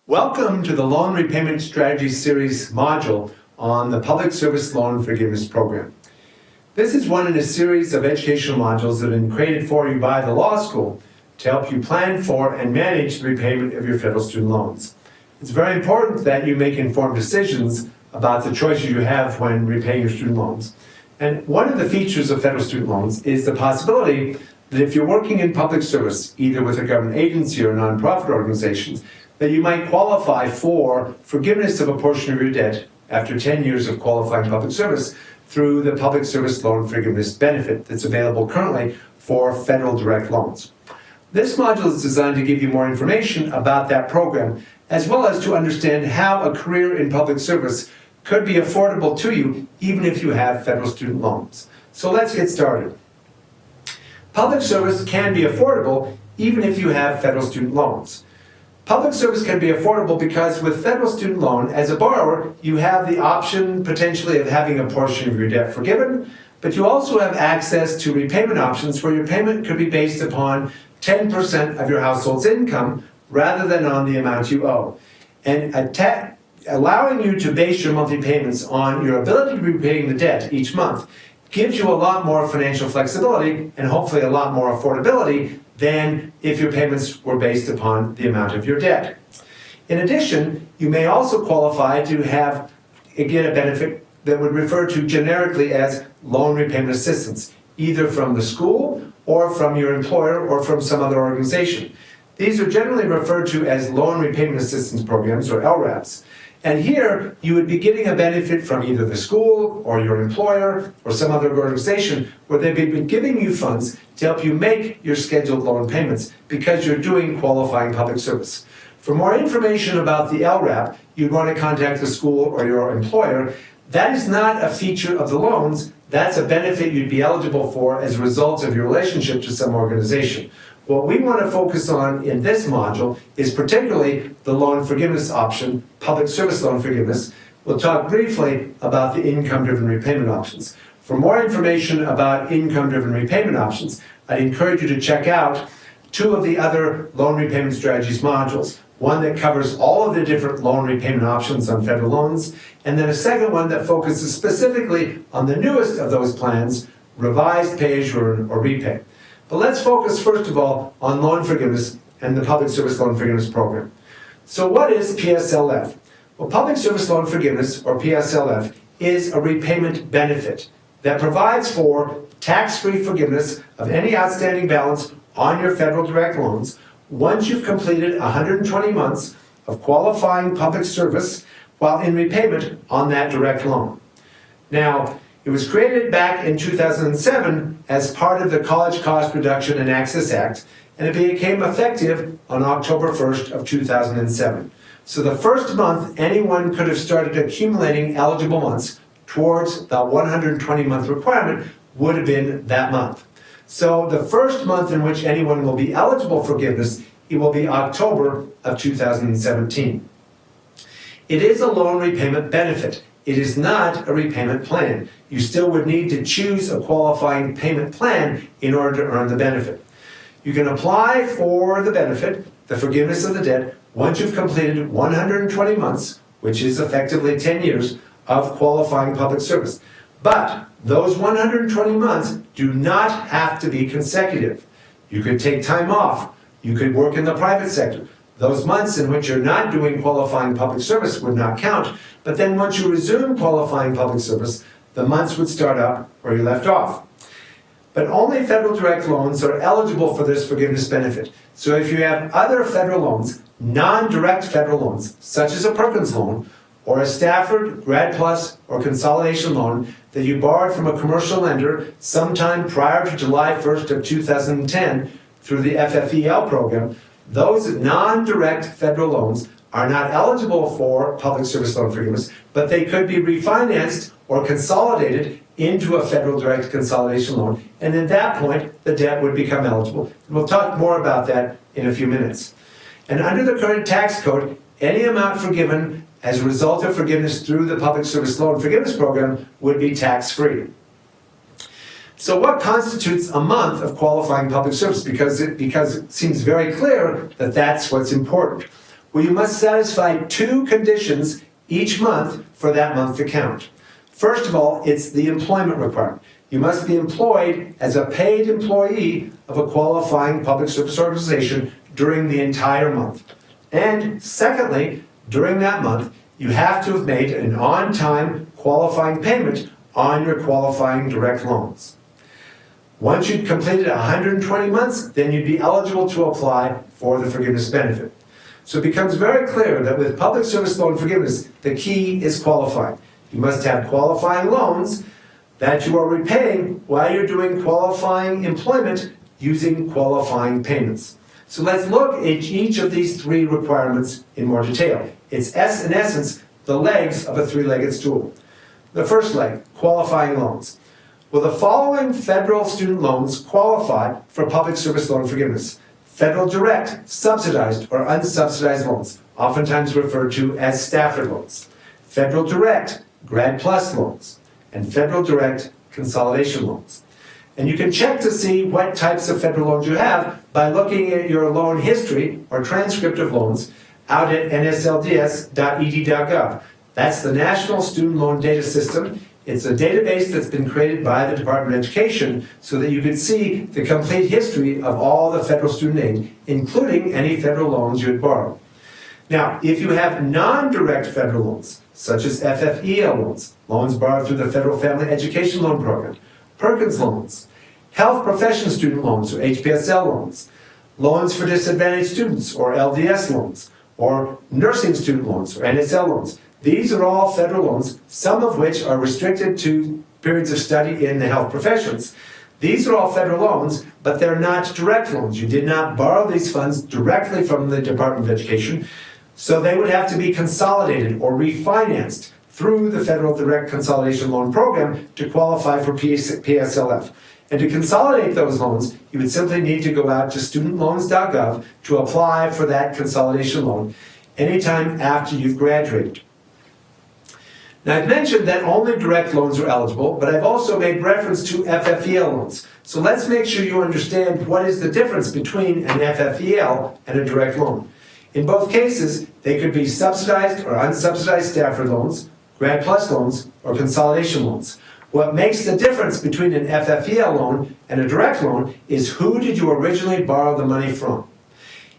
Welcome to the Loan Repayment Strategy Series module on the Public Service Loan Forgiveness Program. This is one in a series of educational modules that have been created for you by the law school to help you plan for and manage the repayment of your federal student loans. It's very important that you make informed decisions about the choices you have when repaying your student loans. And one of the features of federal student loans is the possibility that if you're working in public service, either with a government agency or nonprofit organizations, that you might qualify for forgiveness of a portion of your debt after 10 years of qualifying public service through the Public Service Loan Forgiveness benefit that's available currently for federal direct loans. This module is designed to give you more information about that program, as well as to understand how a career in public service could be affordable to you even if you have federal student loans. So let's get started. Public service can be affordable even if you have federal student loans. Public service can be affordable because with federal student loan, as a borrower, you have the option potentially of having a portion of your debt forgiven, but you also have access to repayment options where your payment could be based upon 10% of your household's income rather than on the amount you owe. And allowing you to base your monthly payments on your ability to be repaying the debt each month gives you a lot more financial flexibility and hopefully a lot more affordability than if your payments were based upon the amount of your debt. In addition, you may also qualify to have, again, a benefit that would refer to generically as loan repayment assistance, either from the school or from your employer or from some other organization. These are generally referred to as loan repayment assistance programs, or LRAPs. And here, you would be getting a benefit from either the school or your employer or some other organization where they've been giving you funds to help you make your scheduled loan payments because you're doing qualifying public service. For more information about the LRAP, you'd want to contact the school or your employer. That is not a feature of the loans. That's a benefit you'd be eligible for as a result of your relationship to some organization. What we want to focus on in this module is particularly the loan forgiveness option, public service loan forgiveness. We'll talk briefly about the income-driven repayment options. For more information about income-driven repayment options, I'd encourage you to check out two of the other loan repayment strategies modules. One that covers all of the different loan repayment options on federal loans, and then a second one that focuses specifically on the newest of those plans, revised pay-as-you-earn or repay. But let's focus first of all on loan forgiveness and the Public Service Loan Forgiveness Program. So what is PSLF? Well, Public Service Loan Forgiveness, or PSLF, is a repayment benefit that provides for tax-free forgiveness of any outstanding balance on your federal direct loans once you've completed 120 months of qualifying public service while in repayment on that direct loan. Now, it was created back in 2007 as part of the College Cost Reduction and Access Act, and it became effective on October 1st of 2007. So the first month anyone could have started accumulating eligible months towards the 120-month requirement would have been that month. So the first month in which anyone will be eligible for forgiveness, it will be October of 2017. It is a loan repayment benefit. It is not a repayment plan. You still would need to choose a qualifying payment plan in order to earn the benefit. You can apply for the benefit, the forgiveness of the debt, once you've completed 120 months, which is effectively 10 years, of qualifying public service. But those 120 months do not have to be consecutive. You could take time off. You could work in the private sector. Those months in which you're not doing qualifying public service would not count, but then once you resume qualifying public service, the months would start up where you left off. But only federal direct loans are eligible for this forgiveness benefit. So if you have other federal loans, non-direct federal loans, such as a Perkins loan, or a Stafford, Grad Plus, or consolidation loan that you borrowed from a commercial lender sometime prior to July 1st of 2010 through the FFEL program, those non-direct federal loans are not eligible for public service loan forgiveness, but they could be refinanced or consolidated into a federal direct consolidation loan, and at that point, the debt would become eligible. And we'll talk more about that in a few minutes. And under the current tax code, any amount forgiven as a result of forgiveness through the Public Service Loan Forgiveness Program would be tax-free. So what constitutes a month of qualifying public service? Because it seems very clear that that's what's important. Well, you must satisfy 2 conditions each month for that month to count. First of all, it's the employment requirement. You must be employed as a paid employee of a qualifying public service organization during the entire month. And secondly, during that month, you have to have made an on-time qualifying payment on your qualifying direct loans. Once you've completed 120 months, then you'd be eligible to apply for the forgiveness benefit. So it becomes very clear that with public service loan forgiveness, the key is qualifying. You must have qualifying loans that you are repaying while you're doing qualifying employment using qualifying payments. So let's look at each of these 3 requirements in more detail. It's, in essence, the legs of a 3-legged stool. The first leg, qualifying loans. Well, the following federal student loans qualify for public service loan forgiveness. Federal direct, subsidized, or unsubsidized loans, oftentimes referred to as Stafford loans. Federal direct, Grad Plus loans, and federal direct consolidation loans. And you can check to see what types of federal loans you have by looking at your loan history or transcript of loans out at nslds.ed.gov. That's the National Student Loan Data System. It's a database that's been created by the Department of Education so that you can see the complete history of all the federal student aid, including any federal loans you had borrowed. Now, if you have non-direct federal loans, such as FFEL loans, loans borrowed through the Federal Family Education Loan Program, Perkins loans, health profession student loans, or HPSL loans, loans for disadvantaged students, or LDS loans, or nursing student loans, or NSL loans. These are all federal loans, some of which are restricted to periods of study in the health professions. These are all federal loans, but they're not direct loans. You did not borrow these funds directly from the Department of Education, so they would have to be consolidated or refinanced through the Federal Direct Consolidation Loan Program to qualify for PSLF. And to consolidate those loans, you would simply need to go out to studentloans.gov to apply for that consolidation loan anytime after you've graduated. Now, I've mentioned that only direct loans are eligible, but I've also made reference to FFEL loans. So let's make sure you understand what is the difference between an FFEL and a direct loan. In both cases, they could be subsidized or unsubsidized Stafford loans, Grad Plus loans, or consolidation loans. What makes the difference between an FFEL loan and a direct loan is who did you originally borrow the money from.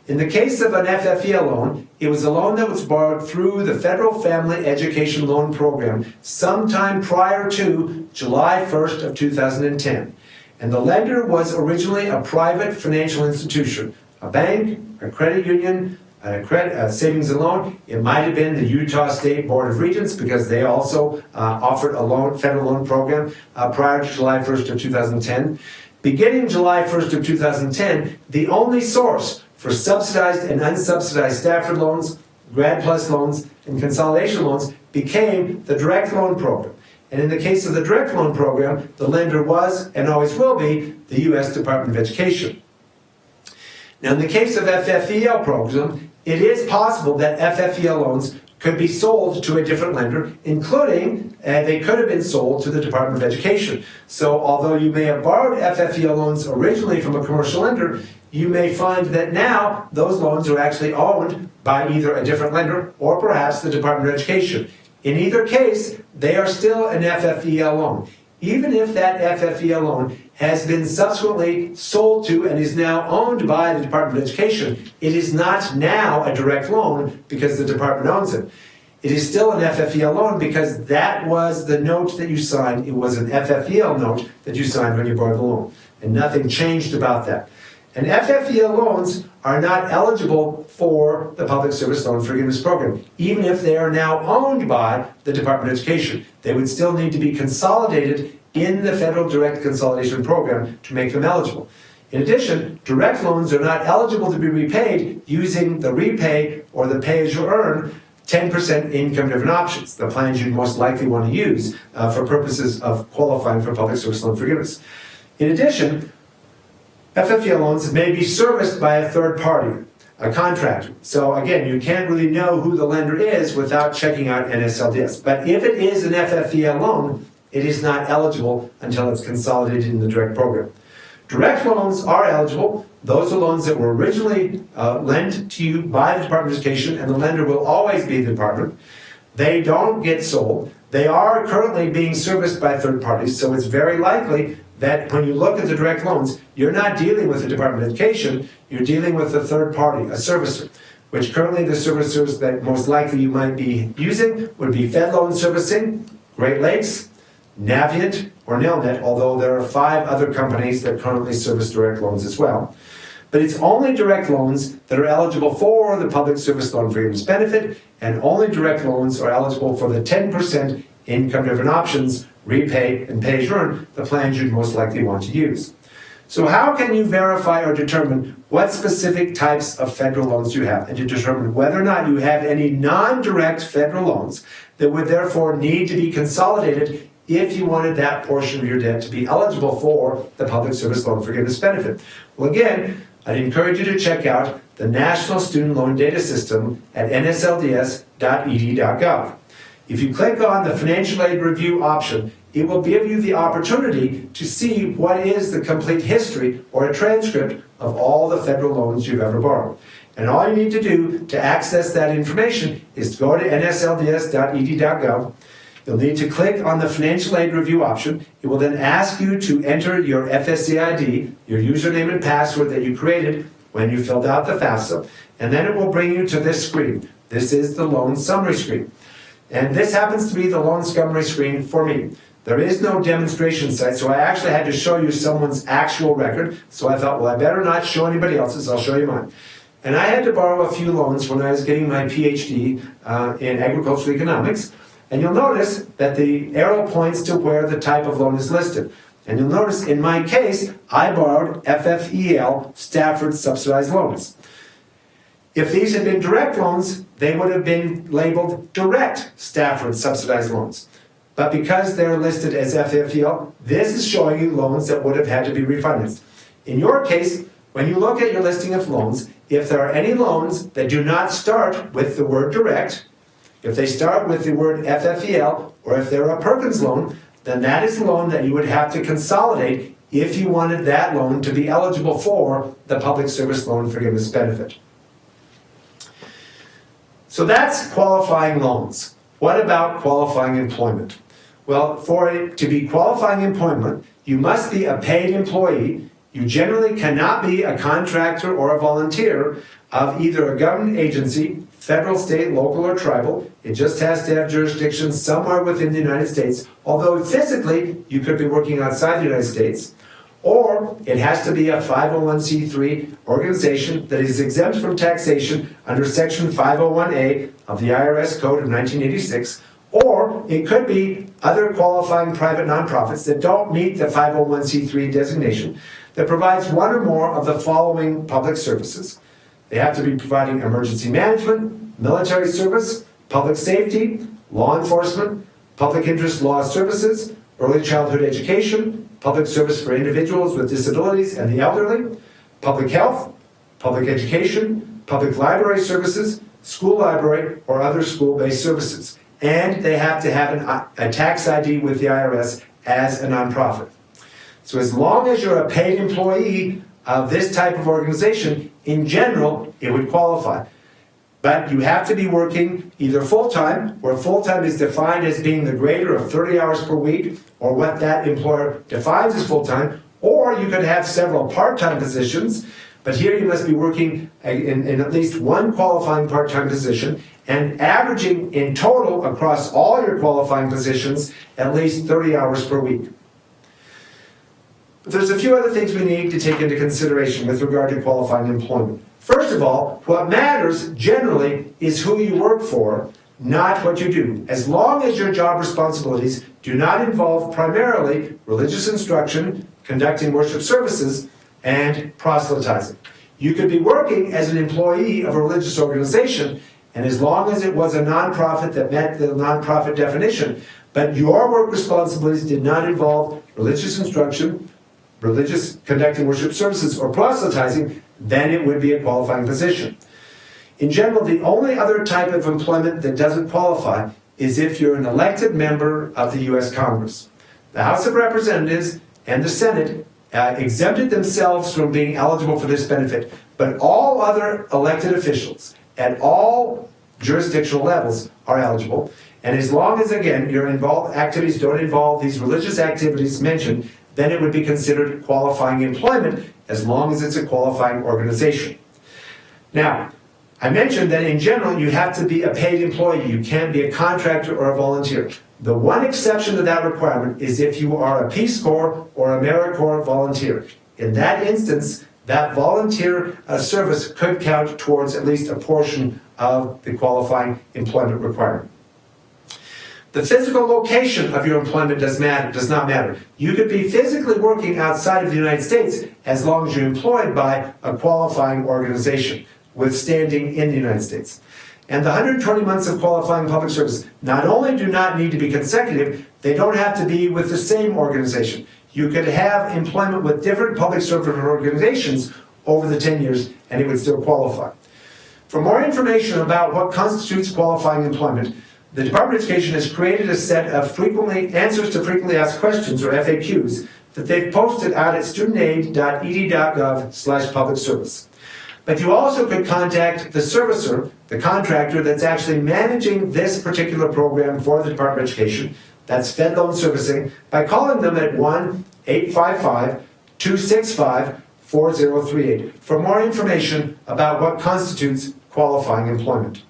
In the case of an FFEL loan, it was a loan that was borrowed through the Federal Family Education Loan Program sometime prior to July 1st of 2010. And the lender was originally a private financial institution, a bank, a credit union, a savings and loan. It might have been the Utah State Board of Regents because they also offered a federal loan program prior to July 1st of 2010. Beginning July 1st of 2010, the only source for subsidized and unsubsidized Stafford loans, Grad Plus loans, and consolidation loans became the direct loan program. And in the case of the direct loan program, the lender was, and always will be, the U.S. Department of Education. Now, in the case of FFEL program, it is possible that FFEL loans could be sold to a different lender, including they could have been sold to the Department of Education. So although you may have borrowed FFEL loans originally from a commercial lender, you may find that now those loans are actually owned by either a different lender or perhaps the Department of Education. In either case, they are still an FFEL loan. Even if that FFEL loan has been subsequently sold to and is now owned by the Department of Education, it is not now a direct loan because the department owns it. It is still an FFEL loan because that was the note that you signed. It was an FFEL note that you signed when you borrowed the loan, and nothing changed about that. And FFEL loans are not eligible for the Public Service Loan Forgiveness Program, even if they are now owned by the Department of Education. They would still need to be consolidated in the Federal Direct Consolidation Program to make them eligible. In addition, direct loans are not eligible to be repaid using the repay or the pay-as-you-earn 10% income-driven options, the plans you'd most likely want to use for purposes of qualifying for Public Service Loan Forgiveness. In addition, FFEL loans may be serviced by a third party, a contractor. So again, you can't really know who the lender is without checking out NSLDS. But if it is an FFEL loan, it is not eligible until it's consolidated in the direct program. Direct loans are eligible. Those are loans that were originally lent to you by the Department of Education, and the lender will always be the department. They don't get sold. They are currently being serviced by third parties, so it's very likely that when you look at the direct loans, you're not dealing with the Department of Education, you're dealing with a third party, a servicer, which currently the servicers that most likely you might be using would be Fed Loan Servicing, Great Lakes, Navient, or Nelnet, although there are 5 other companies that currently service direct loans as well. But it's only direct loans that are eligible for the Public Service Loan Forgiveness benefit, and only direct loans are eligible for the 10% income different options, repay, and pay as you earn, the plans you'd most likely want to use. So how can you verify or determine what specific types of federal loans you have, and to determine whether or not you have any non-direct federal loans that would therefore need to be consolidated if you wanted that portion of your debt to be eligible for the Public Service Loan Forgiveness benefit? Well, again, I'd encourage you to check out the National Student Loan Data System at nslds.ed.gov. If you click on the Financial Aid Review option, it will give you the opportunity to see what is the complete history or a transcript of all the federal loans you've ever borrowed. And all you need to do to access that information is to go to nslds.ed.gov. You'll need to click on the Financial Aid Review option. It will then ask you to enter your FSC ID, your username and password that you created when you filled out the FAFSA, and then it will bring you to this screen. This is the loan summary screen. And this happens to be the loan summary screen for me. There is no demonstration site, so I actually had to show you someone's actual record. So I thought, well, I better not show anybody else's, I'll show you mine. And I had to borrow a few loans when I was getting my PhD in agricultural economics. And you'll notice that the arrow points to where the type of loan is listed. And you'll notice in my case, I borrowed FFEL, Stafford Subsidized Loans. If these had been direct loans, they would have been labeled direct Stafford Subsidized Loans. But because they're listed as FFEL, this is showing you loans that would have had to be refinanced. In your case, when you look at your listing of loans, if there are any loans that do not start with the word direct, if they start with the word FFEL, or if they're a Perkins loan, then that is a loan that you would have to consolidate if you wanted that loan to be eligible for the Public Service Loan Forgiveness benefit. So that's qualifying loans. What about qualifying employment? Well, for it to be qualifying employment, you must be a paid employee. You generally cannot be a contractor or a volunteer of either a government agency, federal, state, local, or tribal. It just has to have jurisdiction somewhere within the United States, although physically you could be working outside the United States. Or it has to be a 501c3 organization that is exempt from taxation under Section 501A of the IRS Code of 1986. Or it could be other qualifying private nonprofits that don't meet the 501c3 designation that provides one or more of the following public services. They have to be providing emergency management, military service, public safety, law enforcement, public interest law services, early childhood education, public service for individuals with disabilities and the elderly, public health, public education, public library services, school library, or other school-based services. And they have to have a tax ID with the IRS as a nonprofit. So as long as you're a paid employee of this type of organization, in general, it would qualify. But you have to be working either full-time, where full-time is defined as being the greater of 30 hours per week, or what that employer defines as full-time, or you could have several part-time positions, but here you must be working in at least one qualifying part-time position, and averaging in total across all your qualifying positions at least 30 hours per week. But there's a few other things we need to take into consideration with regard to qualifying employment. First of all, what matters generally is who you work for, not what you do, as long as your job responsibilities do not involve primarily religious instruction, conducting worship services, and proselytizing. You could be working as an employee of a religious organization, and as long as it was a nonprofit that met the nonprofit definition, but your work responsibilities did not involve religious instruction, conducting worship services, or proselytizing, then it would be a qualifying position. In general, the only other type of employment that doesn't qualify is if you're an elected member of the U.S. Congress. The House of Representatives and the Senate exempted themselves from being eligible for this benefit, but all other elected officials at all jurisdictional levels are eligible. And as long as, again, your activities don't involve these religious activities mentioned, then it would be considered qualifying employment as long as it's a qualifying organization. Now, I mentioned that in general, you have to be a paid employee. You can't be a contractor or a volunteer. The one exception to that requirement is if you are a Peace Corps or AmeriCorps volunteer. In that instance, that volunteer service could count towards at least a portion of the qualifying employment requirement. The physical location of your employment does not matter. You could be physically working outside of the United States as long as you're employed by a qualifying organization with standing in the United States. And the 120 months of qualifying public service not only do not need to be consecutive, they don't have to be with the same organization. You could have employment with different public service organizations over the 10 years and it would still qualify. For more information about what constitutes qualifying employment, the Department of Education has created a set of answers to frequently asked questions, or FAQs, that they've posted out at studentaid.ed.gov/public service. But you also could contact the servicer, the contractor that's actually managing this particular program for the Department of Education, that's Fed Loan Servicing, by calling them at 1-855-265-4038 for more information about what constitutes qualifying employment.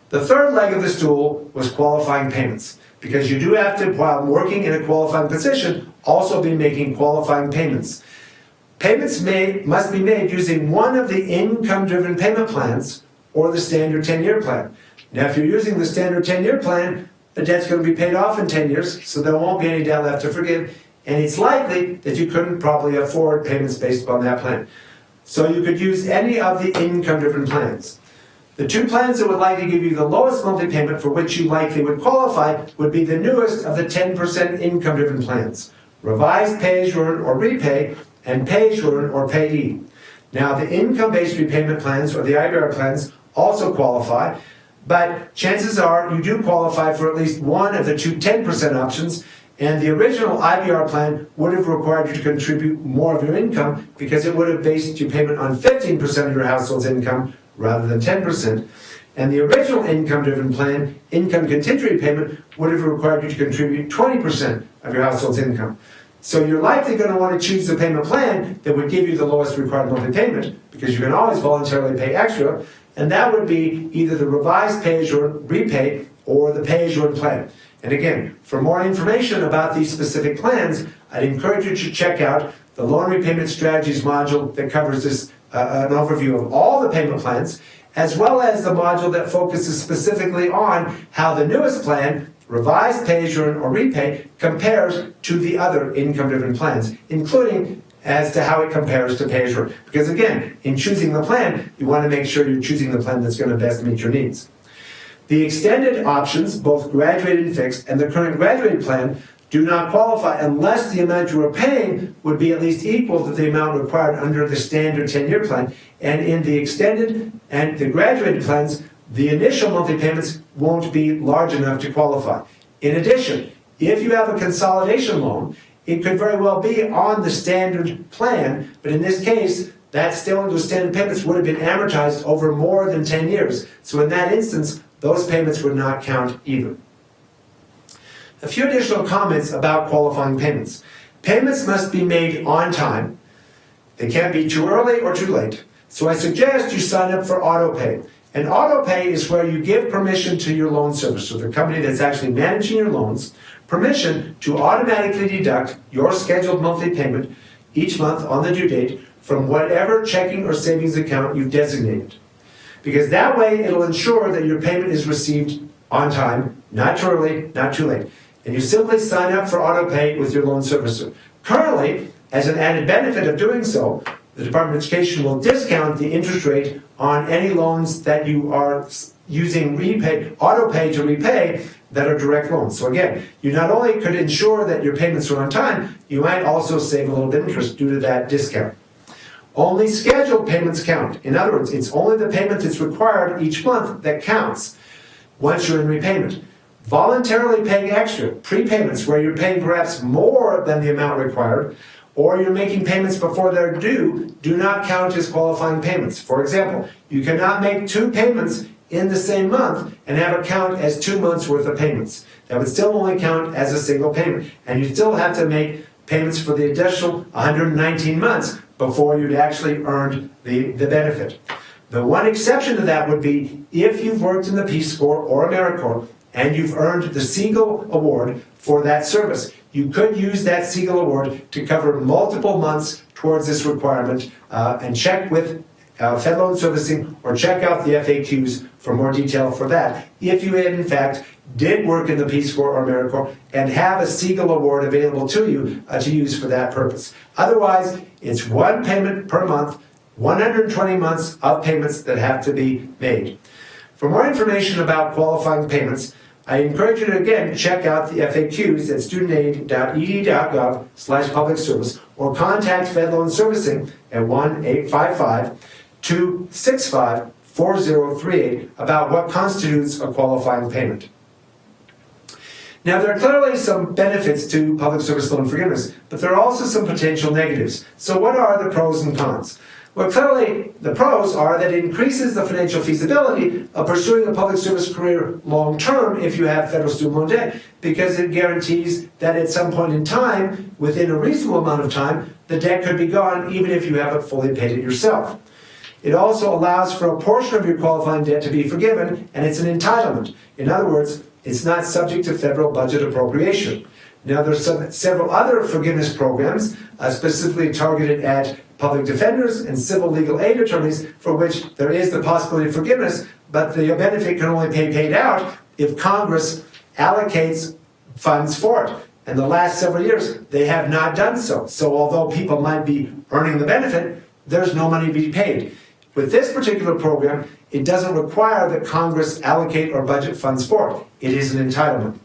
The third leg of the stool was qualifying payments, because you do have to, while working in a qualifying position, also be making qualifying payments. Payments must be made using one of the income-driven payment plans or the standard 10-year plan. Now, if you're using the standard 10-year plan, the debt's going to be paid off in 10 years, so there won't be any debt left to forgive, and it's likely that you couldn't probably afford payments based upon that plan. So you could use any of the income-driven plans. The two plans that would likely give you the lowest monthly payment for which you likely would qualify would be the newest of the 10% income-driven plans, Revised Pay-As-You-Earn or Repay, and Pay-As-You-Earn or Payee. Now, the income-based repayment plans, or the IBR plans, also qualify, but chances are you do qualify for at least one of the two 10% options, and the original IBR plan would have required you to contribute more of your income because it would have based your payment on 15% of your household's income rather than 10%. And the original income-driven plan, income contingent repayment, would have required you to contribute 20% of your household's income. So you're likely going to want to choose the payment plan that would give you the lowest required monthly payment, because you can always voluntarily pay extra, and that would be either the Revised Pay-As-You-Earn Repay or the Pay-As-You-Earn plan. And again, for more information about these specific plans, I'd encourage you to check out the Loan Repayment Strategies module that covers this, an overview of all the payment plans, as well as the module that focuses specifically on how the newest plan, Revised Pay-As-You-Earn or Repay, compares to the other income-driven plans, including as to how it compares to Pay-As-You-Earn. Because again, in choosing the plan, you want to make sure you're choosing the plan that's going to best meet your needs. The extended options, both graduated and fixed, and the current graduated plan do not qualify unless the amount you are paying would be at least equal to the amount required under the standard 10-year plan. And in the extended and the graduated plans, the initial monthly payments won't be large enough to qualify. In addition, if you have a consolidation loan, it could very well be on the standard plan, but in this case, that standard payments would have been amortized over more than 10 years. So in that instance, those payments would not count either. A few additional comments about qualifying payments. Payments must be made on time. They can't be too early or too late. So I suggest you sign up for autopay. And autopay is where you give permission to your loan servicer, the company that's actually managing your loans, permission to automatically deduct your scheduled monthly payment each month on the due date from whatever checking or savings account you've designated. Because that way it'll ensure that your payment is received on time, not too early, not too late. And you simply sign up for autopay with your loan servicer. Currently, as an added benefit of doing so, the Department of Education will discount the interest rate on any loans that you are using autopay to repay that are direct loans. So again, you not only could ensure that your payments are on time, you might also save a little bit of interest due to that discount. Only scheduled payments count. In other words, it's only the payment that's required each month that counts once you're in repayment. Voluntarily paying extra, prepayments where you're paying perhaps more than the amount required, or you're making payments before they're due, do not count as qualifying payments. For example, you cannot make 2 payments in the same month and have it count as 2 months worth of payments. That would still only count as a single payment, and you still have to make payments for the additional 119 months before you'd actually earned the benefit. The one exception to that would be if you've worked in the Peace Corps or AmeriCorps and you've earned the Siegel Award for that service. You could use that Siegel Award to cover multiple months towards this requirement and check with Fed Loan Servicing or check out the FAQs for more detail for that. If you in fact did work in the Peace Corps or AmeriCorps and have a Siegel Award available to you to use for that purpose. Otherwise, it's 1 payment per month, 120 months of payments that have to be made. For more information about qualifying payments, I encourage you to again check out the FAQs at studentaid.ed.gov/public service or contact Fed Loan Servicing at 1-855-265-4038 about what constitutes a qualifying payment. Now, there are clearly some benefits to public service loan forgiveness, but there are also some potential negatives. So what are the pros and cons? Well, clearly, the pros are that it increases the financial feasibility of pursuing a public service career long term if you have federal student loan debt, because it guarantees that at some point in time, within a reasonable amount of time, the debt could be gone even if you haven't fully paid it yourself. It also allows for a portion of your qualifying debt to be forgiven, and it's an entitlement. In other words, it's not subject to federal budget appropriation. Now, there's several other forgiveness programs specifically targeted at public defenders and civil legal aid attorneys for which there is the possibility of forgiveness, but the benefit can only be paid out if Congress allocates funds for it. In the last several years, they have not done so. So although people might be earning the benefit, there's no money to be paid. With this particular program, it doesn't require that Congress allocate or budget funds for it. It is an entitlement.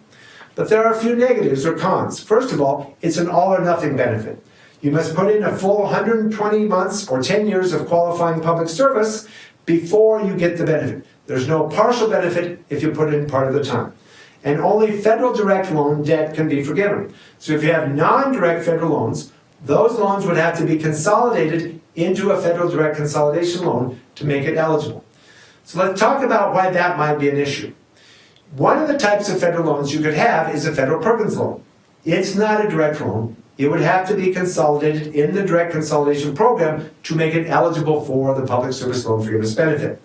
But there are a few negatives or cons. First of all, it's an all or nothing benefit. You must put in a full 120 months or 10 years of qualifying public service before you get the benefit. There's no partial benefit if you put in part of the time. And only federal direct loan debt can be forgiven. So if you have non-direct federal loans, those loans would have to be consolidated into a federal direct consolidation loan to make it eligible. So let's talk about why that might be an issue. One of the types of federal loans you could have is a federal Perkins loan. It's not a direct loan. It would have to be consolidated in the direct consolidation program to make it eligible for the public service loan forgiveness benefit.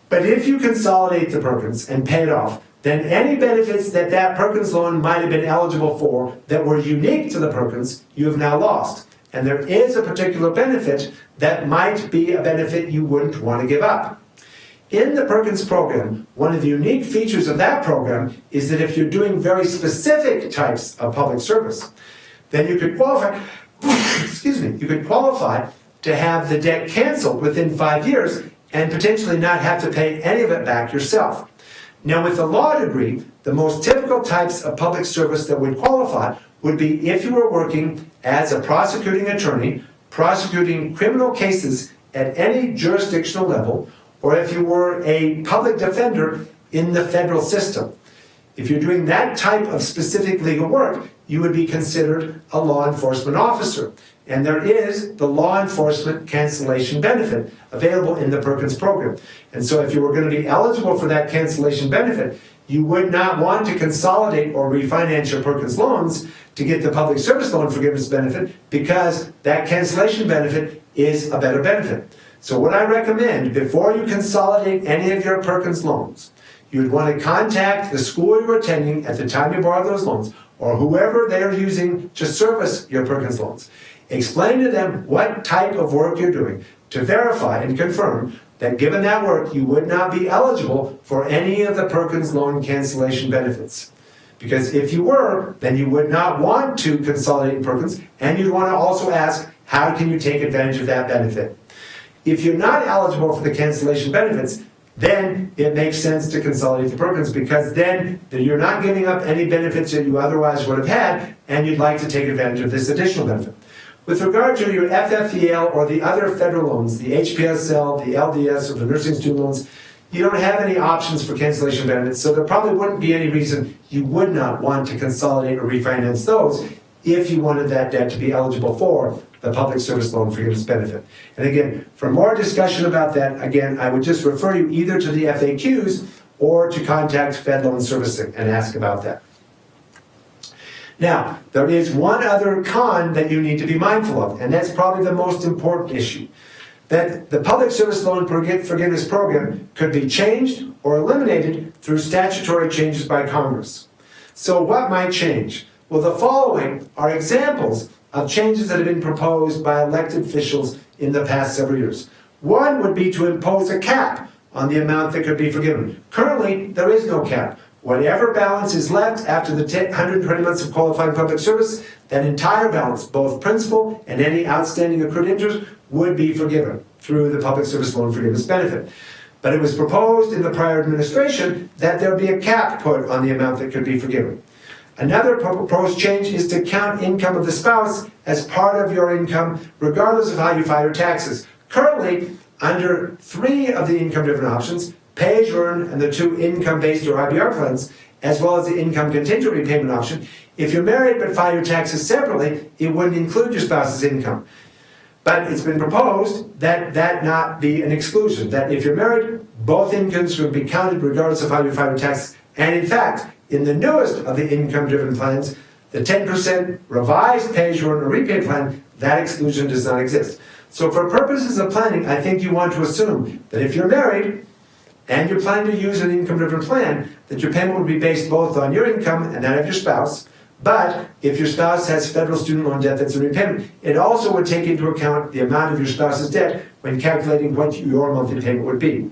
But if you consolidate the Perkins and pay it off, then any benefits that that Perkins loan might have been eligible for that were unique to the Perkins, you have now lost. And there is a particular benefit that might be a benefit you wouldn't want to give up. In the Perkins program, one of the unique features of that program is that if you're doing very specific types of public service, then you could qualify, you could qualify to have the debt canceled within 5 years and potentially not have to pay any of it back yourself. Now, with a law degree, the most typical types of public service that would qualify would be if you were working as a prosecuting attorney, prosecuting criminal cases at any jurisdictional level, or if you were a public defender in the federal system. If you're doing that type of specific legal work, you would be considered a law enforcement officer. And there is the law enforcement cancellation benefit available in the Perkins program. And so if you were going to be eligible for that cancellation benefit, you would not want to consolidate or refinance your Perkins loans to get the public service loan forgiveness benefit because that cancellation benefit is a better benefit. So what I recommend, before you consolidate any of your Perkins loans, you'd want to contact the school you were attending at the time you borrowed those loans, or whoever they are using to service your Perkins loans. Explain to them what type of work you're doing to verify and confirm that given that work, you would not be eligible for any of the Perkins loan cancellation benefits. Because if you were, then you would not want to consolidate Perkins, and you'd want to also ask, how can you take advantage of that benefit? If you're not eligible for the cancellation benefits, then it makes sense to consolidate the Perkins because then you're not giving up any benefits that you otherwise would have had, and you'd like to take advantage of this additional benefit. With regard to your FFEL or the other federal loans, the HPSL, the LDS, or the nursing student loans, you don't have any options for cancellation benefits, so there probably wouldn't be any reason you would not want to consolidate or refinance those if you wanted that debt to be eligible for the public service loan forgiveness benefit. And again, for more discussion about that, again, I would just refer you either to the FAQs or to contact Fed Loan Servicing and ask about that. Now, there is one other con that you need to be mindful of, and that's probably the most important issue. That the Public Service Loan Forgiveness Program could be changed or eliminated through statutory changes by Congress. So what might change? Well, the following are examples of changes that have been proposed by elected officials in the past several years. One would be to impose a cap on the amount that could be forgiven. Currently, there is no cap. Whatever balance is left after the 120 months of qualifying public service, that entire balance, both principal and any outstanding accrued interest, would be forgiven through the Public Service Loan Forgiveness benefit. But it was proposed in the prior administration that there be a cap put on the amount that could be forgiven. Another proposed change is to count income of the spouse as part of your income, regardless of how you file your taxes. Currently, under 3 of the income-driven options, pay as you earn and the 2 income-based or IBR plans, as well as the income contingent repayment option, if you're married but file your taxes separately, it wouldn't include your spouse's income. But it's been proposed that that not be an exclusion, that if you're married, both incomes would be counted regardless of how you file your taxes. And in fact, in the newest of the income-driven plans, the 10% revised pay-as-you-earn or repay plan, that exclusion does not exist. So for purposes of planning, I think you want to assume that if you're married and you're planning to use an income-driven plan, that your payment would be based both on your income and that of your spouse. But if your spouse has federal student loan debt that's a repayment, it also would take into account the amount of your spouse's debt when calculating what your monthly payment would be.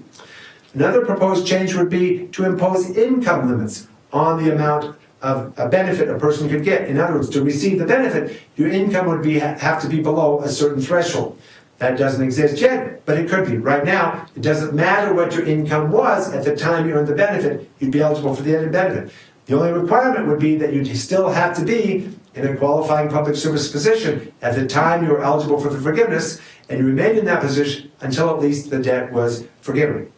Another proposed change would be to impose income limits on the amount of a benefit a person could get. In other words, to receive the benefit, your income would have to be below a certain threshold. That doesn't exist yet, but it could be. Right now, it doesn't matter what your income was at the time you earned the benefit, you'd be eligible for the added benefit. The only requirement would be that you'd still have to be in a qualifying public service position at the time you were eligible for the forgiveness, and you remained in that position until at least the debt was forgiven.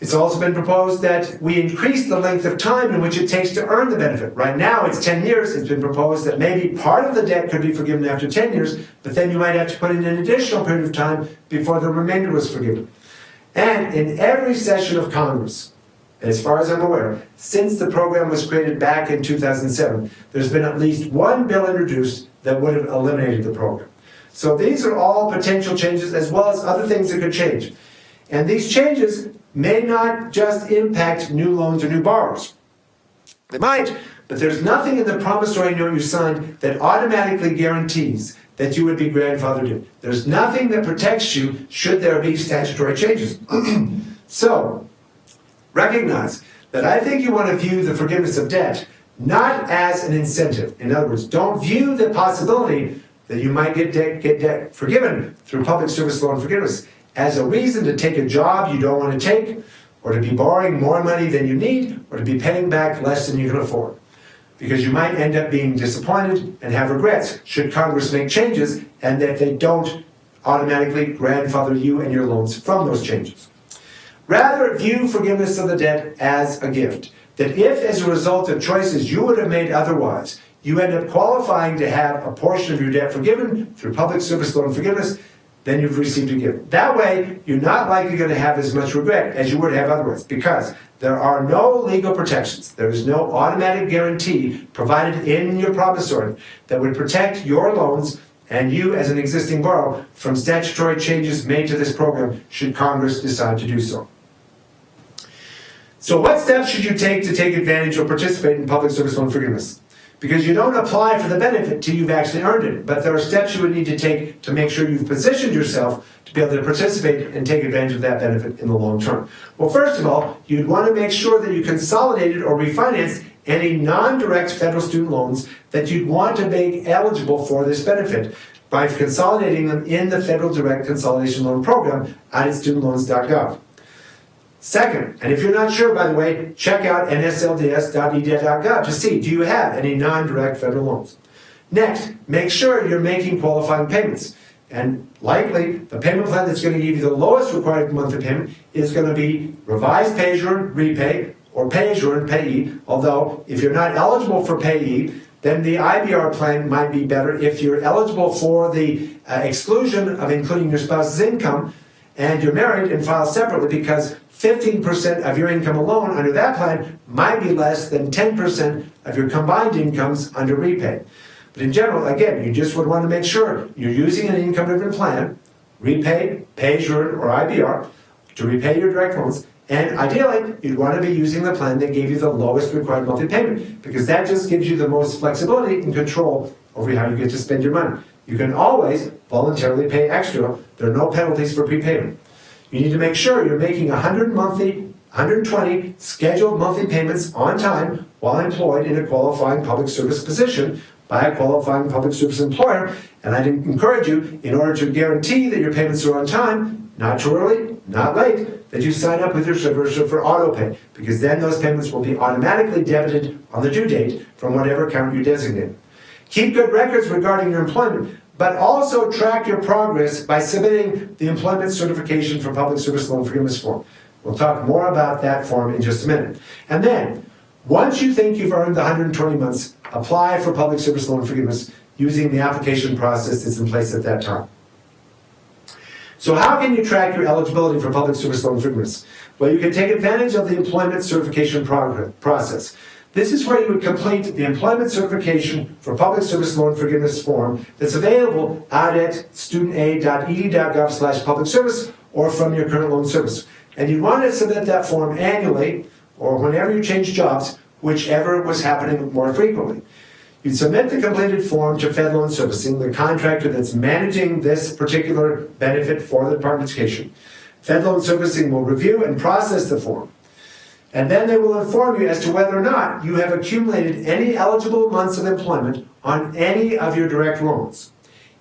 It's also been proposed that we increase the length of time in which it takes to earn the benefit. Right now, it's 10 years. It's been proposed that maybe part of the debt could be forgiven after 10 years, but then you might have to put in an additional period of time before the remainder was forgiven. And in every session of Congress, as far as I'm aware, since the program was created back in 2007, there's been at least one bill introduced that would have eliminated the program. So these are all potential changes as well as other things that could change. And these changes may not just impact new loans or new borrowers. They might, but there's nothing in the promissory note you signed that automatically guarantees that you would be grandfathered in. There's nothing that protects you should there be statutory changes. So, recognize that I think you want to view the forgiveness of debt not as an incentive. In other words, don't view the possibility that you might get debt forgiven through public service loan forgiveness as a reason to take a job you don't want to take, or to be borrowing more money than you need, or to be paying back less than you can afford. Because you might end up being disappointed and have regrets should Congress make changes and that they don't automatically grandfather you and your loans from those changes. Rather, view forgiveness of the debt as a gift. That if, as a result of choices you would have made otherwise, you end up qualifying to have a portion of your debt forgiven through public service loan forgiveness, then you've received a gift. That way, you're not likely going to have as much regret as you would have otherwise, because there are no legal protections. There is no automatic guarantee provided in your promissory that would protect your loans and you as an existing borrower from statutory changes made to this program should Congress decide to do so. So what steps should you take to take advantage or participate in public service loan forgiveness? Because you don't apply for the benefit till you've actually earned it, but there are steps you would need to take to make sure you've positioned yourself to be able to participate and take advantage of that benefit in the long term. Well, first of all, you'd want to make sure that you consolidated or refinanced any non-direct federal student loans that you'd want to make eligible for this benefit by consolidating them in the Federal Direct Consolidation Loan Program at studentloans.gov. Second, and if you're not sure, by the way, check out nslds.ed.gov to see, do you have any non-direct federal loans? Next, make sure you're making qualifying payments. And likely, the payment plan that's going to give you the lowest required monthly payment is going to be revised pay-as-you-earn repay or pay-as-you-earn payee. Although, if you're not eligible for payee, then the IBR plan might be better. If you're eligible for the exclusion of including your spouse's income and you're married and file separately, because 15% of your income alone under that plan might be less than 10% of your combined incomes under repay. But in general, again, you just would want to make sure you're using an income-driven plan, repay, pay-as-you-earn, or IBR, to repay your direct loans. And ideally, you'd want to be using the plan that gave you the lowest required monthly payment, because that just gives you the most flexibility and control over how you get to spend your money. You can always voluntarily pay extra. There are no penalties for prepayment. You need to make sure you're making 120 scheduled monthly payments on time while employed in a qualifying public service position by a qualifying public service employer. And I'd encourage you, in order to guarantee that your payments are on time, not too early, not late, that you sign up with your servicer for auto pay, because then those payments will be automatically debited on the due date from whatever account you designate. Keep good records regarding your employment, but also track your progress by submitting the Employment Certification for Public Service Loan Forgiveness form. We'll talk more about that form in just a minute. And then, once you think you've earned the 120 months, apply for Public Service Loan Forgiveness using the application process that's in place at that time. So how can you track your eligibility for Public Service Loan Forgiveness? Well, you can take advantage of the Employment Certification process. This is where you would complete the Employment Certification for Public Service Loan Forgiveness form that's available out at studentaid.ed.gov/public-service or from your current loan service. And you want to submit that form annually or whenever you change jobs, whichever was happening more frequently. You'd submit the completed form to Fed Loan Servicing, the contractor that's managing this particular benefit for the Department of Education. Fed Loan Servicing will review and process the form. And then they will inform you as to whether or not you have accumulated any eligible months of employment on any of your direct loans.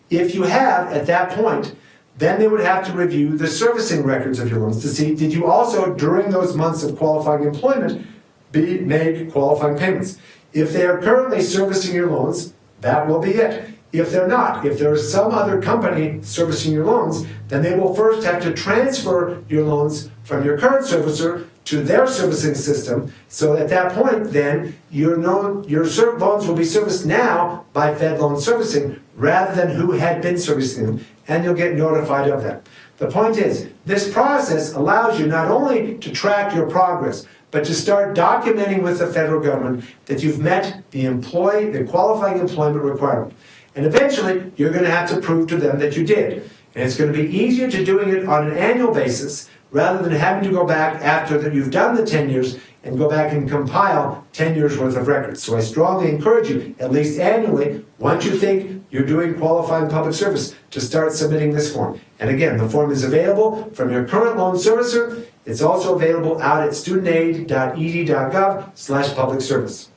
If you have, at that point, then they would have to review the servicing records of your loans to see, did you also, during those months of qualifying employment, make qualifying payments. If they are currently servicing your loans, that will be it. If they're not, if there is some other company servicing your loans, then they will first have to transfer your loans from your current servicer to their servicing system. So at that point, then, your loans will be serviced now by Fed Loan Servicing rather than who had been servicing them, and you'll get notified of that. The point is, this process allows you not only to track your progress, but to start documenting with the federal government that you've met the qualifying employment requirement. And eventually, you're going to have to prove to them that you did. And it's going to be easier to doing it on an annual basis rather than having to go back after that you've done the 10 years and go back and compile 10 years worth of records. So I strongly encourage you, at least annually, once you think you're doing qualifying public service, to start submitting this form. And again, the form is available from your current loan servicer. It's also available out at studentaid.ed.gov/public-service.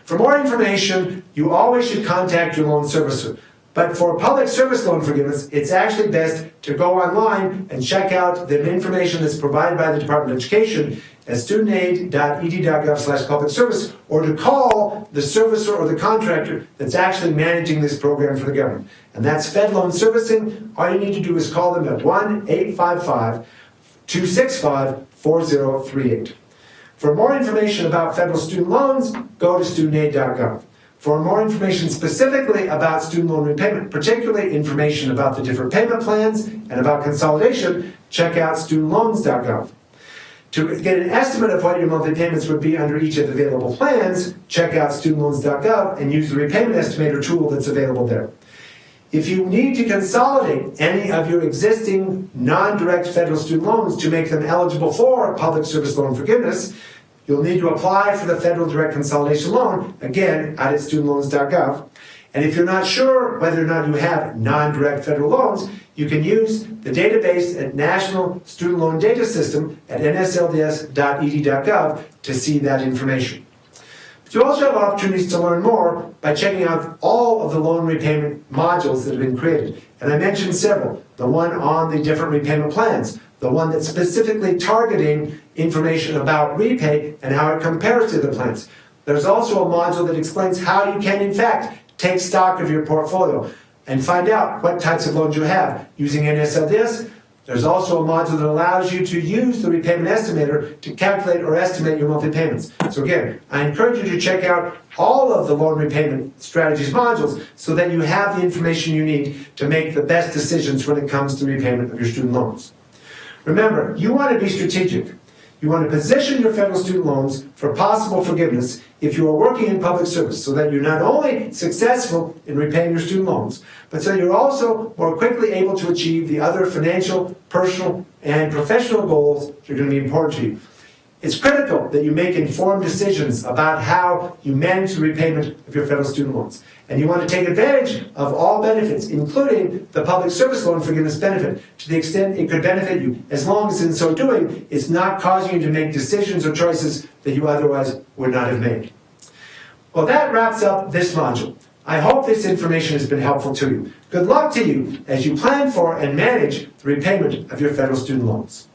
For more information, you always should contact your loan servicer. But for public service loan forgiveness, it's actually best to go online and check out the information that's provided by the Department of Education at studentaid.ed.gov/public-service, or to call the servicer or the contractor that's actually managing this program for the government. And that's Fed Loan Servicing. All you need to do is call them at 1-855-265-4038. For more information about federal student loans, go to studentaid.gov. For more information specifically about student loan repayment, particularly information about the different payment plans and about consolidation, check out studentloans.gov. To get an estimate of what your monthly payments would be under each of the available plans, check out studentloans.gov and use the repayment estimator tool that's available there. If you need to consolidate any of your existing non-direct federal student loans to make them eligible for public service loan forgiveness, you'll need to apply for the Federal Direct Consolidation Loan, again, out at studentloans.gov. And if you're not sure whether or not you have non-direct federal loans, you can use the database at National Student Loan Data System at nslds.ed.gov to see that information. But you also have opportunities to learn more by checking out all of the loan repayment modules that have been created. And I mentioned several. The one on the different repayment plans, the one that's specifically targeting information about repay and how it compares to the plans. There's also a module that explains how you can, in fact, take stock of your portfolio. and find out what types of loans you have using NSLDS. There's also a module that allows you to use the repayment estimator to calculate or estimate your monthly payments. So again, I encourage you to check out all of the loan repayment strategies modules so that you have the information you need to make the best decisions when it comes to repayment of your student loans. Remember, you want to be strategic. You want to position your federal student loans for possible forgiveness if you are working in public service so that you're not only successful in repaying your student loans, but so you're also more quickly able to achieve the other financial, personal, and professional goals that are going to be important to you. It's critical that you make informed decisions about how you manage the repayment of your federal student loans. And you want to take advantage of all benefits, including the public service loan forgiveness benefit, to the extent it could benefit you, as long as in so doing, it's not causing you to make decisions or choices that you otherwise would not have made. Well, that wraps up this module. I hope this information has been helpful to you. Good luck to you as you plan for and manage the repayment of your federal student loans.